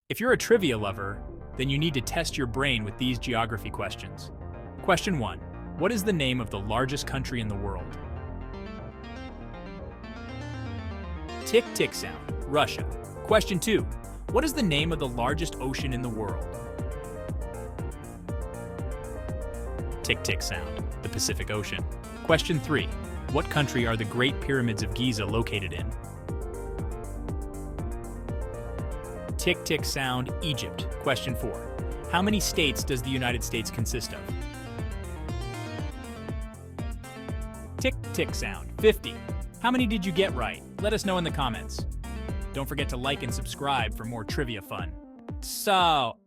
If you're a trivia lover, then you need to test your brain with these geography questions. Question 1. What is the name of the largest country in the world? Tick-tick sound, Russia. Question 2. What is the name of the largest ocean in the world? Tick-tick sound, the Pacific Ocean. Question 3. What country are the Great Pyramids of Giza located in? Tick-tick sound, Egypt. Question 4. How many states does the United States consist of? Tick-tick sound, 50. How many did you get right? Let us know in the comments. Don't forget to like and subscribe for more trivia fun. So,